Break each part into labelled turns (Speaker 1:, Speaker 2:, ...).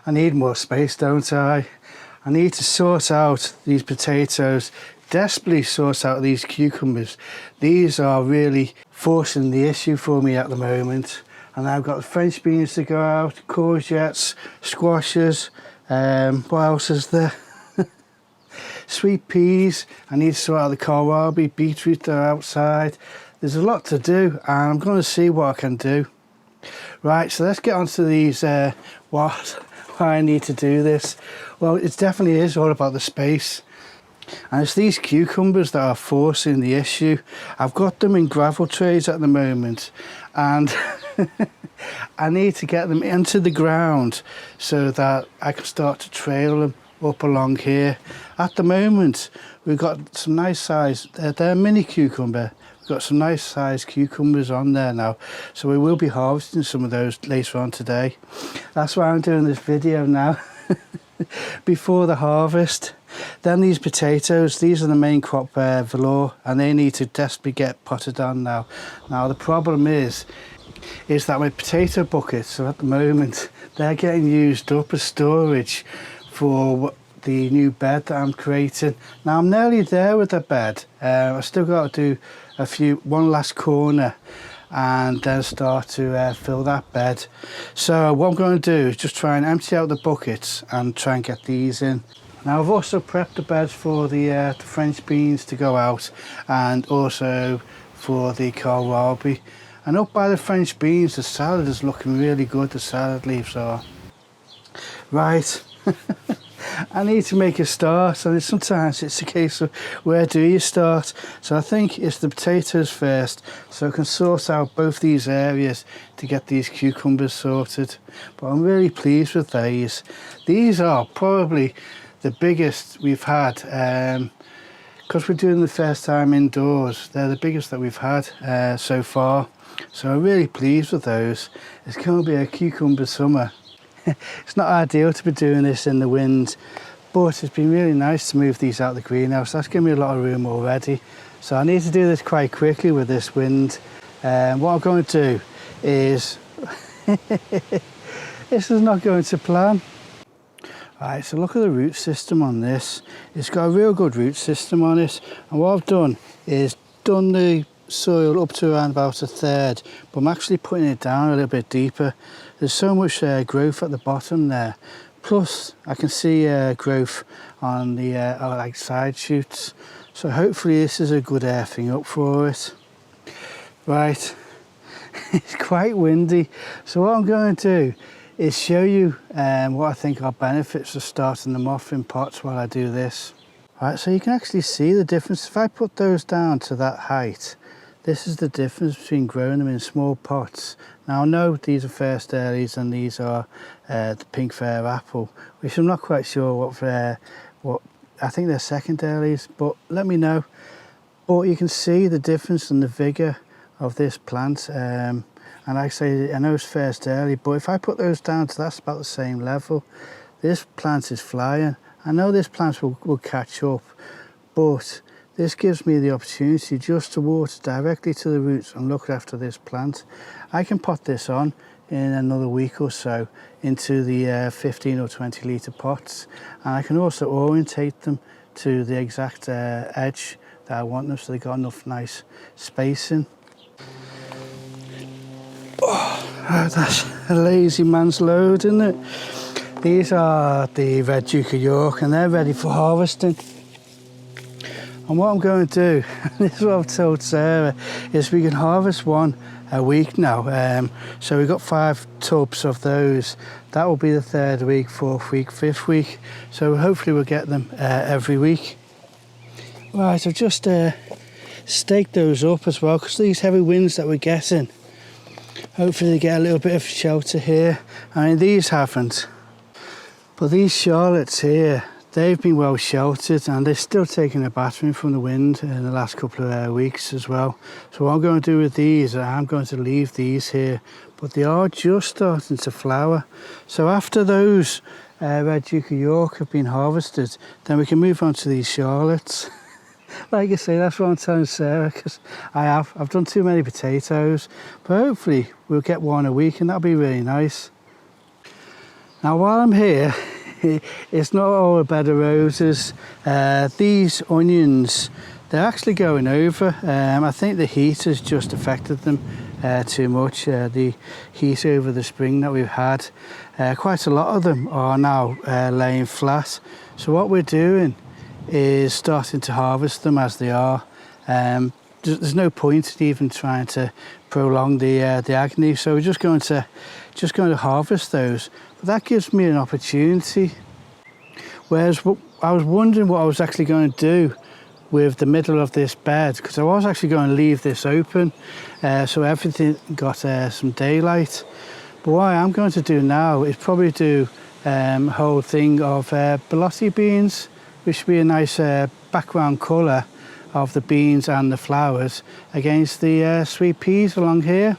Speaker 1: I need more space, don't I? I need to sort out these potatoes, desperately sort out these cucumbers. These are really forcing the issue for me at the moment. And I've got the French beans to go out, courgettes, squashes, what else is there? Sweet peas. I need to sort out the kohlrabi, beetroot that are outside. There's a lot to do and I'm going to see what I can do. Right, so let's get on to these, why I need to do this. Well, it definitely is all about the space. And it's these cucumbers that are forcing the issue. I've got them in gravel trays at the moment and I need to get them into the ground so that I can start to trail them up along here. At the moment, we've got some nice size, they're mini cucumber. We've got some nice sized cucumbers on there now, so we will be harvesting some of those later on today. That's why I'm doing this video now, before the harvest. Then these potatoes, these are the main crop velour, and they need to desperately get potted on now. Now the problem is that my potato buckets are at the moment, they're getting used up as storage for the new bed that I'm creating. Now I'm nearly there with the bed. I've still got to do one last corner and then start to fill that bed. So what I'm going to do is just try and empty out the buckets and try and get these in. Now I've also prepped the beds for the French beans to go out and also for the kohlrabi. And up by the French beans, the salad is looking really good, the salad leaves are. Right. I need to make a start, and sometimes it's a case of where do you start. So I think it's the potatoes first, so I can sort out both these areas to get these cucumbers sorted. But I'm really pleased with these. These are probably the biggest we've had, because we're doing the first time indoors. They're the biggest that we've had so far, so I'm really pleased with those. It's going to be a cucumber summer. It's not ideal to be doing this in the wind, but it's been really nice to move these out of the greenhouse. That's given me a lot of room already. So I need to do this quite quickly with this wind. What I'm going to do is, this is not going to plan. Right, so look at the root system on this. It's got a real good root system on it. And what I've done is done the soil up to around about a third, but I'm actually putting it down a little bit deeper. There's so much growth at the bottom there, plus I can see growth on the like side shoots, so hopefully this is a good thing up for it. Right, it's quite windy, so what I'm going to do is show you what I think are benefits of starting them off in pots while I do this. Right, so you can actually see the difference. If I put those down to that height, this is the difference between growing them in small pots. Now I know these are first earlies and these are the pink fair apple, which I'm not quite sure what I think they're second earlies, but let me know. But you can see the difference in the vigour of this plant. And like I say, I know it's first early, but if I put those down to that's about the same level, this plant is flying. I know this plant will catch up, but this gives me the opportunity just to water directly to the roots and look after this plant. I can pot this on in another week or so into the 15 or 20 litre pots, and I can also orientate them to the exact edge that I want them, so they've got enough nice spacing. Oh, that's a lazy man's load, isn't it? These are the Red Duke of York and they're ready for harvesting. And what I'm going to do, this is what I've told Sarah, is we can harvest one a week now. So we've got 5 tubs of those. That will be the 3rd week, 4th week, 5th week. So hopefully we'll get them every week. Right, I've just staked those up as well, because these heavy winds that we're getting, hopefully they get a little bit of shelter here. I mean, these haven't. But these Charlottes here, they've been well sheltered and they're still taking a battering from the wind in the last couple of weeks as well. So what I'm going to do with these, I'm going to leave these here, but they are just starting to flower. So after those Red Duke of York have been harvested, then we can move on to these Charlottes. Like I say, that's what I'm telling Sarah, because I've done too many potatoes, but hopefully we'll get one a week and that'll be really nice. Now while I'm here, it's not all a bed of roses. These onions, they're actually going over. I think the heat has just affected them too much. The heat over the spring that we've had. Quite a lot of them are now laying flat. So what we're doing is starting to harvest them as they are. There's no point in even trying to prolong the agony, so we're just going to harvest those. But that gives me an opportunity. Whereas I was wondering what I was actually going to do with the middle of this bed, because I was actually going to leave this open so everything got some daylight. But what I am going to do now is probably do a whole thing of bologna beans, which would be a nice background colour of the beans and the flowers against the sweet peas along here.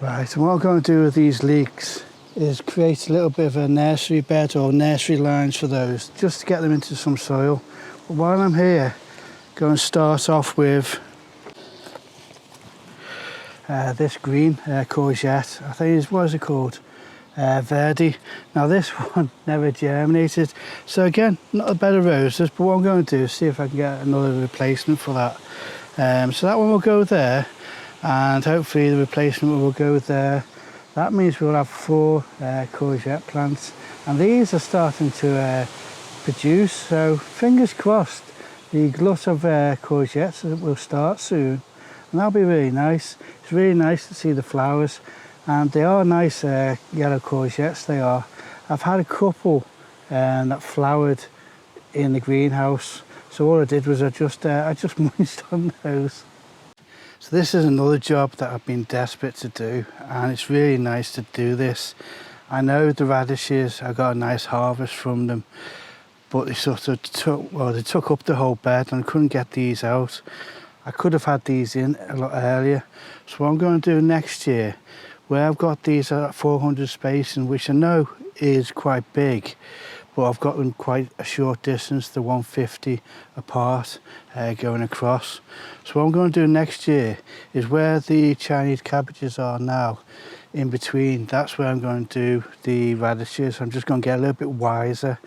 Speaker 1: Right, and what I'm going to do with these leeks is create a little bit of a nursery bed or nursery lines for those, just to get them into some soil. But while I'm here, I'm going to start off with this green courgette. I think what is it called? Verdi. Now this one never germinated, so again, not a bed of roses, but what I'm going to do is see if I can get another replacement for that. So that one will go there, and hopefully the replacement will go there. That means we'll have 4 courgette plants, and these are starting to produce, so fingers crossed the glut of courgettes will start soon, and that'll be really nice. It's really nice to see the flowers, and they are nice yellow courgettes, they are. I've had a couple that flowered in the greenhouse, so all I did was I just munched on those. So this is another job that I've been desperate to do, and it's really nice to do this. I know the radishes, I got a nice harvest from them, but they sort of took up the whole bed and I couldn't get these out. I could have had these in a lot earlier. So what I'm going to do next year, where I've got these at 400 spacing, which I know is quite big, but I've got them quite a short distance, the 150 apart, going across. So what I'm going to do next year is where the Chinese cabbages are now, in between, that's where I'm going to do the radishes. I'm just going to get a little bit wiser.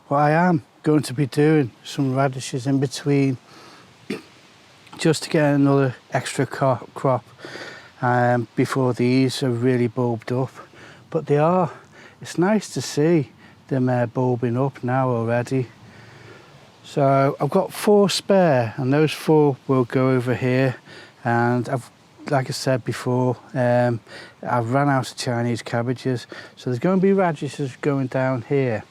Speaker 1: But I am going to be doing some radishes in between, just to get another extra crop before these are really bulbed up. But they are, it's nice to see them bulbing up now already. So I've got 4 spare, and those 4 will go over here. And like I said before, I've run out of Chinese cabbages, so there's going to be radishes going down here.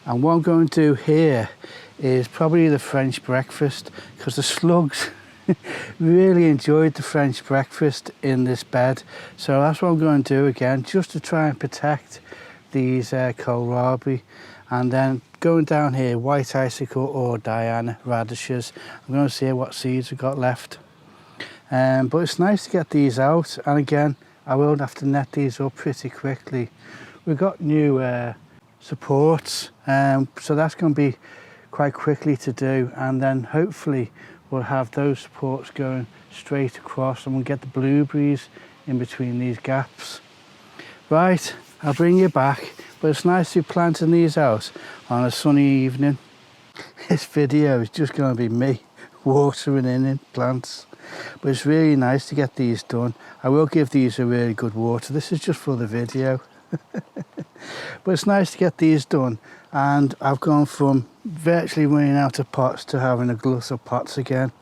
Speaker 1: And what I'm going to do here is probably the French breakfast, because the slugs really enjoyed the French breakfast in this bed. So that's what I'm going to do again, just to try and protect these kohlrabi. And then going down here, white icicle or Diana radishes. I'm going to see what seeds we've got left. But it's nice to get these out, and again, I will have to net these up pretty quickly. We've got new supports, so that's going to be quite quickly to do, and then hopefully we'll have those supports going straight across, and we'll get the blueberries in between these gaps. Right, I'll bring you back, but it's nice to be planting these out on a sunny evening. This video is just going to be me watering in plants, but it's really nice to get these done. I will give these a really good water. This is just for the video. But it's nice to get these done, and I've gone from virtually running out of pots to having a glut of pots again.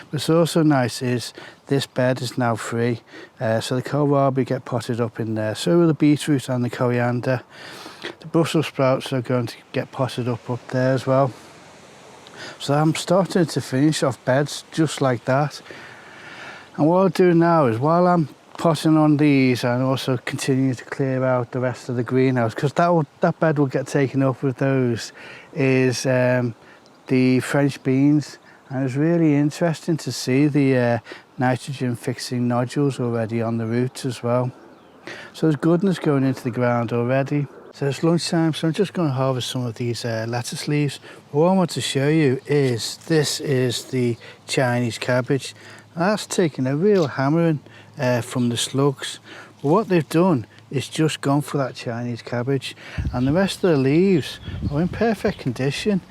Speaker 1: What's also nice is this bed is now free, so the kohlrabi get potted up in there, so will the beetroot and the coriander. The Brussels sprouts are going to get potted up there as well. So I'm starting to finish off beds just like that. And what I'll do now is, while I'm potting on these and also continue to clear out the rest of the greenhouse, because that bed will get taken up with those, is the French beans. And it's really interesting to see the nitrogen fixing nodules already on the roots as well. So there's goodness going into the ground already. So it's lunchtime, so I'm just going to harvest some of these lettuce leaves. What I want to show you is, this is the Chinese cabbage. That's taken a real hammering from the slugs. But what they've done it's just gone for that Chinese cabbage, and the rest of the leaves are in perfect condition.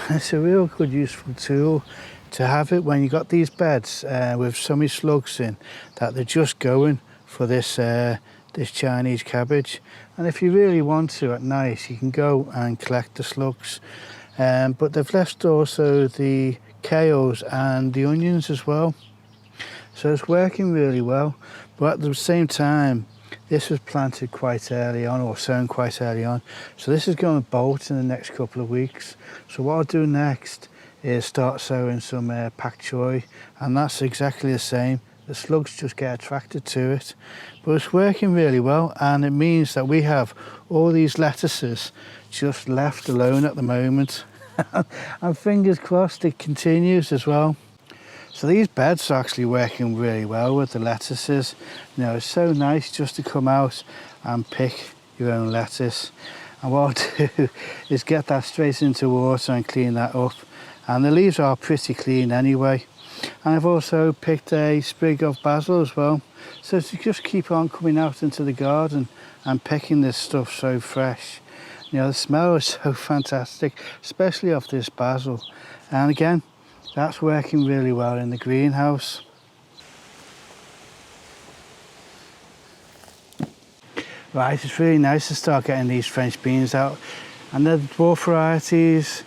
Speaker 1: It's a real good useful tool to have it when you got these beds with so many slugs in that they're just going for this this Chinese cabbage. And if you really want to at night, you can go and collect the slugs, but they've left also the kales and the onions as well, so it's working really well. But at the same time, this was planted quite early on, or sown quite early on, so this is going to bolt in the next couple of weeks. So what I'll do next is start sowing some pak choi, and that's exactly the same. The slugs just get attracted to it, but it's working really well, and it means that we have all these lettuces just left alone at the moment. And fingers crossed it continues as well. So these beds are actually working really well with the lettuces. You know, it's so nice just to come out and pick your own lettuce. And what I'll do is get that straight into water and clean that up. And the leaves are pretty clean anyway. And I've also picked a sprig of basil as well. So to just keep on coming out into the garden and picking this stuff so fresh. You know, the smell is so fantastic, especially of this basil. And again, that's working really well in the greenhouse. Right, it's really nice to start getting these French beans out. And they're dwarf varieties,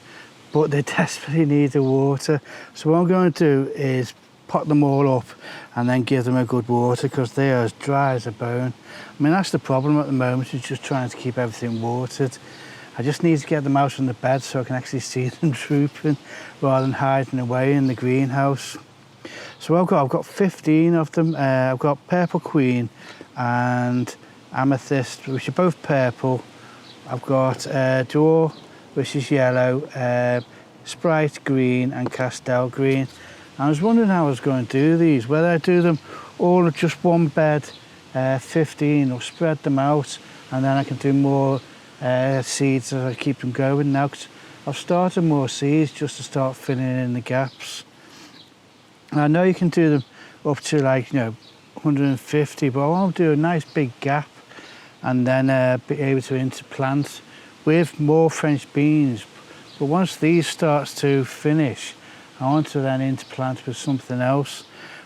Speaker 1: but they desperately need the water. So what I'm going to do is pot them all up and then give them a good water, because they are as dry as a bone. I mean, that's the problem at the moment, is just trying to keep everything watered. I just need to get them out from the bed so I can actually see them drooping rather than hiding away in the greenhouse. So I've got 15 of them. I've got purple queen and amethyst, which are both purple. I've got dwarf, which is yellow, sprite green and castel green. I was wondering how I was going to do these, whether I do them all at just one bed, 15, or spread them out, and then I can do more seeds as I keep them going now, because I've started more seeds just to start filling in the gaps. And I know you can do them up to, like, you know, 150, but I want to do a nice big gap and then be able to interplant with more French beans. But once these starts to finish, I want to then interplant with something else,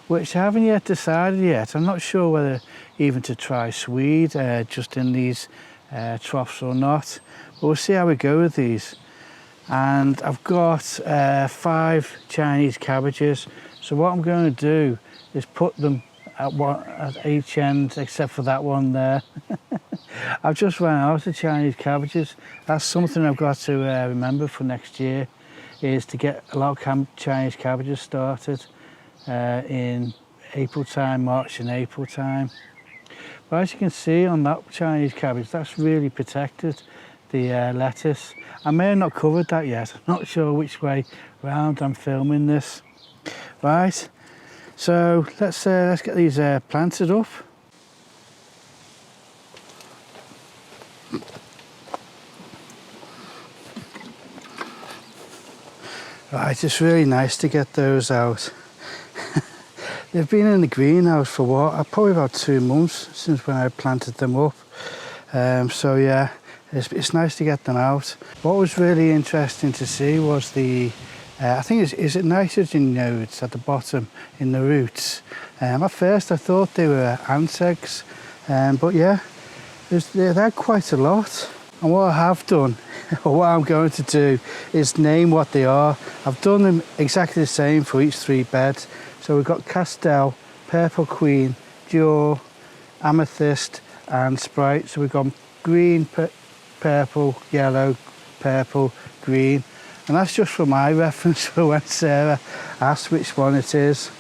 Speaker 1: which I haven't yet decided yet. I'm not sure whether even to try Swede just in these troughs or not, but we'll see how we go with these. And I've got 5 Chinese cabbages, so what I'm going to do is put them at each end, except for that one there. I've just run out of Chinese cabbages. That's something I've got to remember for next year, is to get a lot of Chinese cabbages started in April time, March and April time. But as you can see on that Chinese cabbage, that's really protected the lettuce. I may have not covered that yet. I'm not sure which way round I'm filming this. Right, so let's get these planted up. Right, it's really nice to get those out. They've been in the greenhouse for what? Probably about 2 months since when I planted them up. So yeah, it's nice to get them out. What was really interesting to see was the, I think is it nitrogen nodes at the bottom in the roots. At first I thought they were ant eggs, but yeah, they've had quite a lot. And what I have done, or what I'm going to do, is name what they are. I've done them exactly the same for each 3 beds. So we've got castel, purple queen, dior, amethyst and sprite. So we've got green, purple, yellow, purple, green. And that's just for my reference for when Sarah asks which one it is.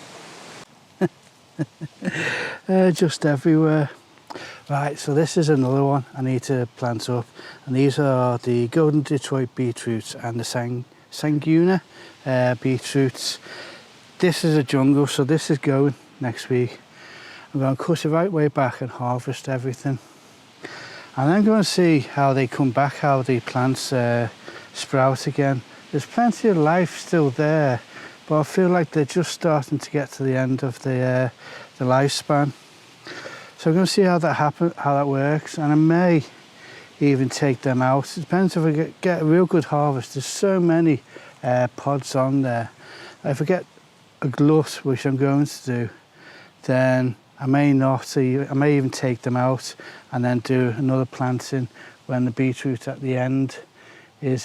Speaker 1: Just everywhere. Right, so this is another one I need to plant up. And these are the golden Detroit beetroots and the Sanguina beetroots. This is a jungle, so this is going next week. I'm going to cut it right way back and harvest everything. And I'm going to see how they come back, how the plants sprout again. There's plenty of life still there, but I feel like they're just starting to get to the end of the lifespan. So So I'm going to see how that works, and I may even take them out. It depends if I get a real good harvest. There's so many pods on there. If I get a glut, which I'm going to do, then I may not. I may even take them out and then do another planting when the beetroot at the end is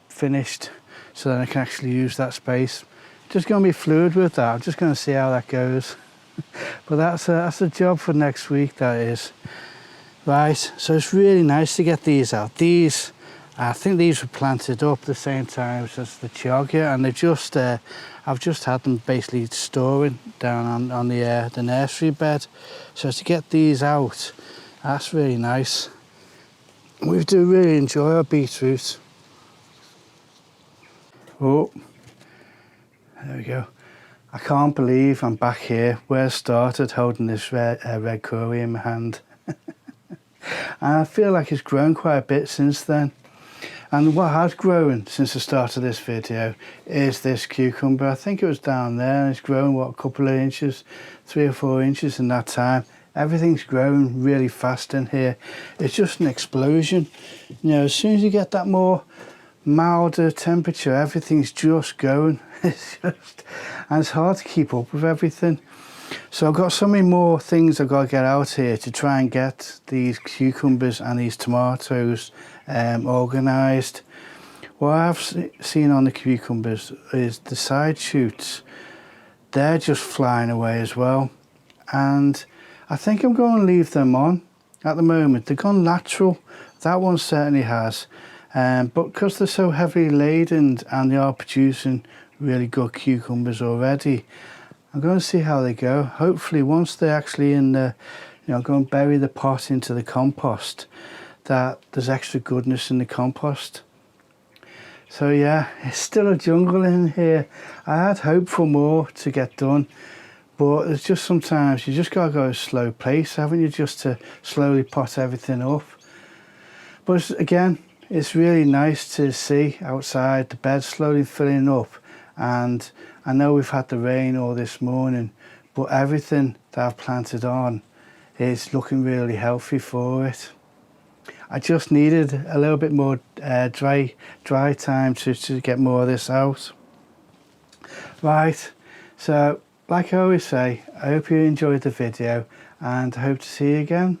Speaker 1: finished, so then I can actually use that space. Just going to be fluid with that. I'm just going to see how that goes. But that's a job for next week, that is. Right, so it's really nice to get these out. I think these were planted up the same time as the choggia, and they've just I've just had them basically storing down on the nursery bed. So to get these out, that's really nice. We do really enjoy our beetroot. Oh, there we go. I can't believe I'm back here where I started, holding this red curry in my hand. And I feel like it's grown quite a bit since then. And what has grown since the start of this video is this cucumber. I think it was down there, and it's grown, what, a couple of inches, 3 or 4 inches in that time. Everything's grown really fast in here. It's just an explosion. You know, as soon as you get that more milder temperature, everything's just going. And it's hard to keep up with everything. So I've got so many more things I've got to get out here to try and get these cucumbers and these tomatoes organised. What I've seen on the cucumbers is the side shoots. They're just flying away as well. And I think I'm going to leave them on at the moment. They've gone lateral. That one certainly has. But because they're so heavily laden and they are producing really good cucumbers already, I'm going to see how they go. Hopefully once they're actually in the, go and bury the pot into the compost, that there's extra goodness in the compost. So yeah, it's still a jungle in here. I had hoped for more to get done, but it's just sometimes you just got to go at a slow pace, haven't you, just to slowly pot everything up. But again, it's really nice to see outside the bed slowly filling up. And I know we've had the rain all this morning, but everything that I've planted on is looking really healthy for it. I just needed a little bit more dry time to get more of this out. Right, so like I always say, I hope you enjoyed the video, and I hope to see you again.